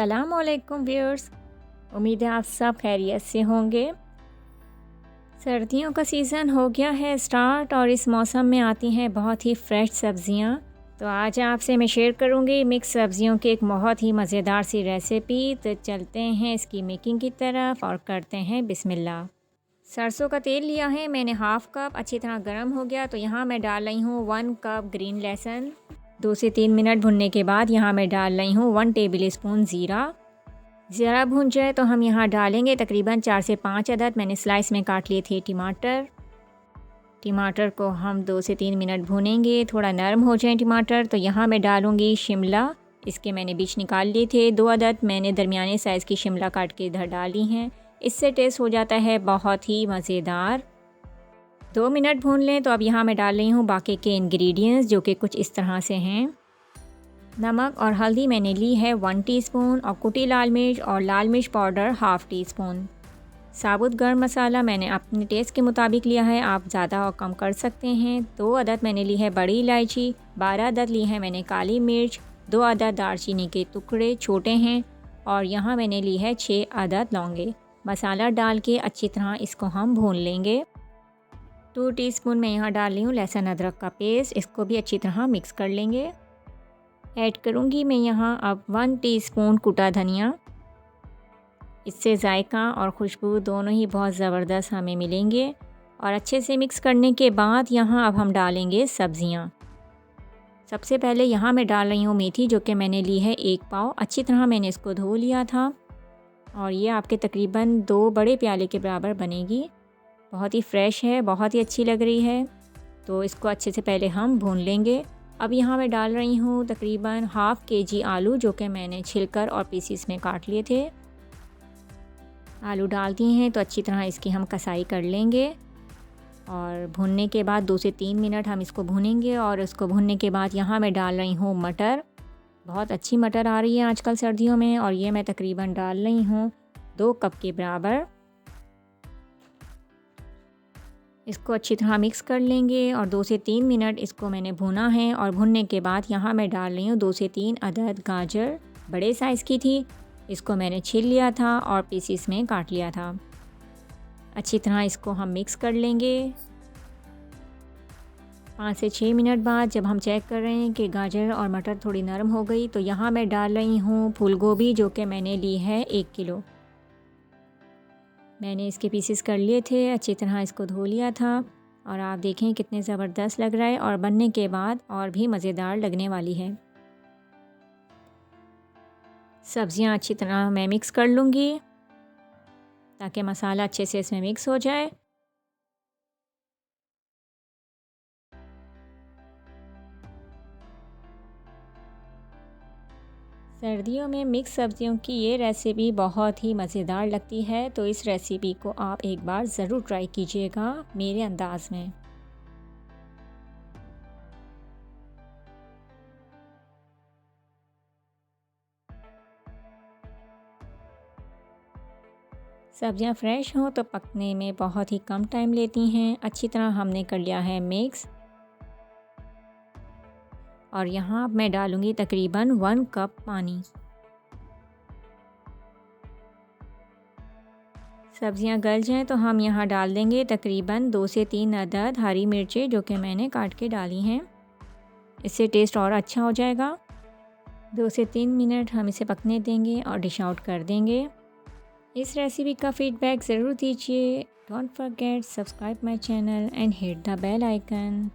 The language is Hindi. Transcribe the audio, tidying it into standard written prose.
अस्सलामुअलैकुम व्यूअर्स, उम्मीद है आप सब खैरियत से होंगे। सर्दियों का सीज़न हो गया है स्टार्ट और इस मौसम में आती हैं बहुत ही फ्रेश सब्ज़ियां। तो आज आपसे मैं शेयर करूंगी मिक्स सब्ज़ियों की एक बहुत ही मज़ेदार सी रेसिपी। तो चलते हैं इसकी मेकिंग की तरफ और करते हैं बिस्मिल्लाह। सरसों का तेल लिया है मैंने हाफ़ कप, अच्छी तरह गर्म हो गया तो यहाँ मैं डाल रही हूँ 1 कप ग्रीन लहसुन। 2 से 3 मिनट भुनने के बाद यहाँ मैं डाल रही हूँ 1 टेबल स्पून ज़ीरा। ज़रा भुन जाए तो हम यहाँ डालेंगे तकरीबन 4 से 5 अदद मैंने स्लाइस में काट लिए थे टमाटर को हम 2 से 3 मिनट भूनेंगे, थोड़ा नरम हो जाए टमाटर। तो यहाँ मैं डालूँगी शिमला, इसके मैंने बीज निकाल लिए थे। 2 अदद मैंने दरमियाने साइज़ की शिमला काट के इधर डाली हैं, इससे टेस्ट हो जाता है बहुत ही मज़ेदार। 2 मिनट भून लें तो अब यहाँ मैं डाल रही हूँ बाकी के इंग्रेडिएंट्स जो कि कुछ इस तरह से हैं। नमक और हल्दी मैंने ली है 1 टीस्पून और कुटी लाल मिर्च और लाल मिर्च पाउडर हाफ़ टी स्पून। साबुत गर्म मसाला मैंने अपने टेस्ट के मुताबिक लिया है, आप ज़्यादा और कम कर सकते हैं। 2 अदद मैंने ली है बड़ी इलायची, 12 अदद ली है मैंने काली मिर्च, 2 अदद दालचीनी के टुकड़े छोटे हैं और यहाँ मैंने ली है 6 अदद लौंगे। मसाला डाल के अच्छी तरह इसको हम भून लेंगे। 2 टीस्पून मैं यहाँ डाल रही हूँ लहसुन अदरक का पेस्ट, इसको भी अच्छी तरह मिक्स कर लेंगे। ऐड करूँगी मैं यहाँ अब 1 टीस्पून कुटा धनिया, इससे जायका और खुशबू दोनों ही बहुत ज़बरदस्त हमें मिलेंगे। और अच्छे से मिक्स करने के बाद यहाँ अब हम डालेंगे सब्ज़ियाँ। सबसे पहले यहाँ मैं डाल रही हूँ मेथी जो कि मैंने ली है 1 पाव, अच्छी तरह मैंने इसको धो लिया था और ये आपके तकरीबन 2 बड़े प्याले के बराबर बनेगी। बहुत ही फ्रेश है, बहुत ही अच्छी लग रही है। तो इसको अच्छे से पहले हम भून लेंगे। अब यहाँ मैं डाल रही हूँ तकरीबन हाफ़ kg आलू जो कि मैंने छिलकर और पीसीस में काट लिए थे। आलू डालती हैं तो अच्छी तरह इसकी हम कसाई कर लेंगे और भुनने के बाद 2 से 3 मिनट हम इसको भूनेंगे। और इसको भुनने के बाद यहाँ मैं डाल रही हूँ मटर, बहुत अच्छी मटर आ रही है आजकल सर्दियों में और ये मैं तकरीबन डाल रही हूँ 2 कप के बराबर। इसको अच्छी तरह मिक्स कर लेंगे और 2 से 3 मिनट इसको मैंने भुना है। और भुनने के बाद यहाँ मैं डाल रही हूँ 2 से 3 अदद गाजर, बड़े साइज़ की थी, इसको मैंने छील लिया था और पीसीस में काट लिया था। अच्छी तरह इसको हम मिक्स कर लेंगे। 5 से 6 मिनट बाद जब हम चेक कर रहे हैं कि गाजर और मटर थोड़ी नरम हो गई तो यहाँ मैं डाल रही हूँ फूल गोभी जो कि मैंने ली है 1 किलो। मैंने इसके पीसेस कर लिए थे, अच्छी तरह इसको धो लिया था और आप देखें कितने ज़बरदस्त लग रहा है और बनने के बाद और भी मज़ेदार लगने वाली है। सब्ज़ियाँ अच्छी तरह मैं मिक्स कर लूँगी ताकि मसाला अच्छे से इसमें मिक्स हो जाए। सर्दियों में मिक्स सब्ज़ियों की ये रेसिपी बहुत ही मज़ेदार लगती है, तो इस रेसिपी को आप एक बार ज़रूर ट्राई कीजिएगा मेरे अंदाज़ में। सब्ज़ियाँ फ्रेश हों तो पकने में बहुत ही कम टाइम लेती हैं। अच्छी तरह हमने कर लिया है मिक्स और यहाँ अब मैं डालूँगी तकरीबन 1 कप पानी। सब्ज़ियाँ गल जाएँ तो हम यहाँ डाल देंगे तकरीबन 2 से 3 अदद हरी मिर्चें जो कि मैंने काट के डाली हैं, इससे टेस्ट और अच्छा हो जाएगा। 2 से 3 मिनट हम इसे पकने देंगे और डिश आउट कर देंगे। इस रेसिपी का फीडबैक ज़रूर दीजिए। Don't forget subscribe my channel and hit the bell icon.